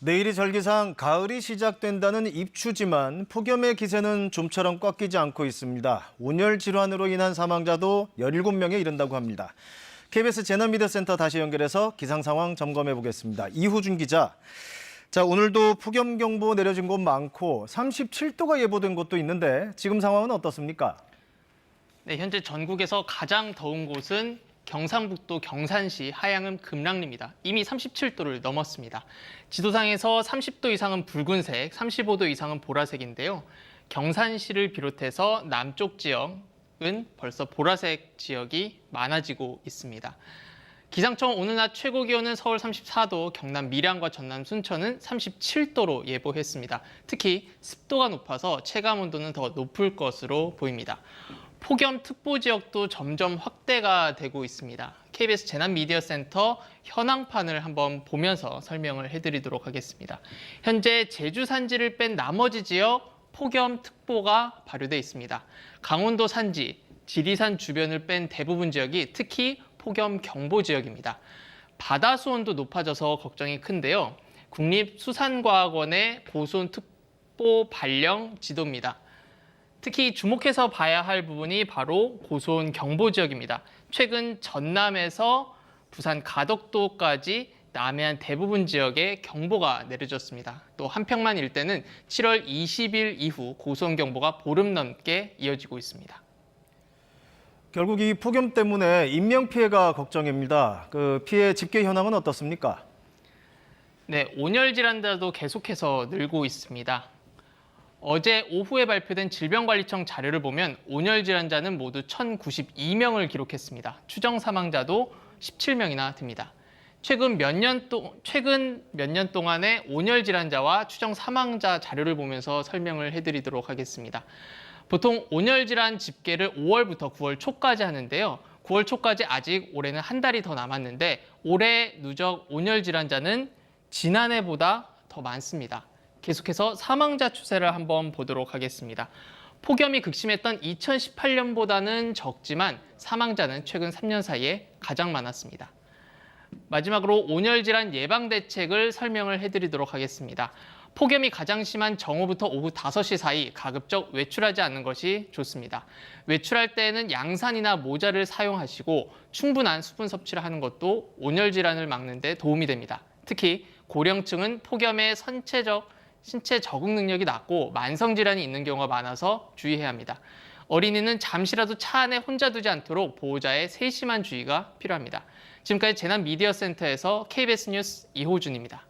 내일이 절기상 가을이 시작된다는 입추지만 폭염의 기세는 좀처럼 꺾이지 않고 있습니다. 온열 질환으로 인한 사망자도 17명에 이른다고 합니다. KBS 재난미디어센터 다시 연결해서 기상 상황 점검해 보겠습니다. 이호준 기자. 자, 오늘도 폭염 경보 내려진 곳 많고 37도가 예보된 곳도 있는데 지금 상황은 어떻습니까? 네, 현재 전국에서 가장 더운 곳은 경상북도 경산시 하양읍 금랑리입니다. 이미 37도를 넘었습니다. 지도상에서 30도 이상은 붉은색, 35도 이상은 보라색인데요. 경산시를 비롯해서 남쪽 지역은 벌써 보라색 지역이 많아지고 있습니다. 기상청 오늘 낮 최고 기온은 서울 34도, 경남 밀양과 전남 순천은 37도로 예보했습니다. 특히 습도가 높아서 체감 온도는 더 높을 것으로 보입니다. 폭염특보 지역도 점점 확대가 되고 있습니다. KBS 재난미디어센터 현황판을 한번 보면서 설명을 해드리도록 하겠습니다. 현재 제주 산지를 뺀 나머지 지역 폭염특보가 발효돼 있습니다. 강원도 산지, 지리산 주변을 뺀 대부분 지역이 특히 폭염경보 지역입니다. 바다 수온도 높아져서 걱정이 큰데요. 국립수산과학원의 고수온특보 발령 지도입니다. 특히 주목해서 봐야 할 부분이 바로 고수온 경보 지역입니다. 최근 전남에서 부산 가덕도까지 남해안 대부분 지역에 경보가 내려졌습니다. 또 한평만 일대는 7월 20일 이후 고수온 경보가 보름 넘게 이어지고 있습니다. 결국 이 폭염 때문에 인명피해가 걱정입니다. 피해 집계 현황은 어떻습니까? 네, 온열 질환자도 계속해서 늘고 있습니다. 어제 오후에 발표된 질병관리청 자료를 보면 온열 질환자는 모두 1,092명을 기록했습니다. 추정 사망자도 17명이나 됩니다. 최근 몇 년 동안의 온열 질환자와 추정 사망자 자료를 보면서 설명을 해드리도록 하겠습니다. 보통 온열 질환 집계를 5월부터 9월 초까지 하는데요. 9월 초까지 아직 올해는 한 달이 더 남았는데 올해 누적 온열 질환자는 지난해보다 더 많습니다. 계속해서 사망자 추세를 한번 보도록 하겠습니다. 폭염이 극심했던 2018년보다는 적지만 사망자는 최근 3년 사이에 가장 많았습니다. 마지막으로 온열 질환 예방 대책을 설명을 해드리도록 하겠습니다. 폭염이 가장 심한 정오부터 오후 5시 사이 가급적 외출하지 않는 것이 좋습니다. 외출할 때에는 양산이나 모자를 사용하시고 충분한 수분 섭취를 하는 것도 온열 질환을 막는 데 도움이 됩니다. 특히 고령층은 폭염에 신체 적응 능력이 낮고 만성 질환이 있는 경우가 많아서 주의해야 합니다. 어린이는 잠시라도 차 안에 혼자 두지 않도록 보호자의 세심한 주의가 필요합니다. 지금까지 재난미디어센터에서 KBS 뉴스 이호준입니다.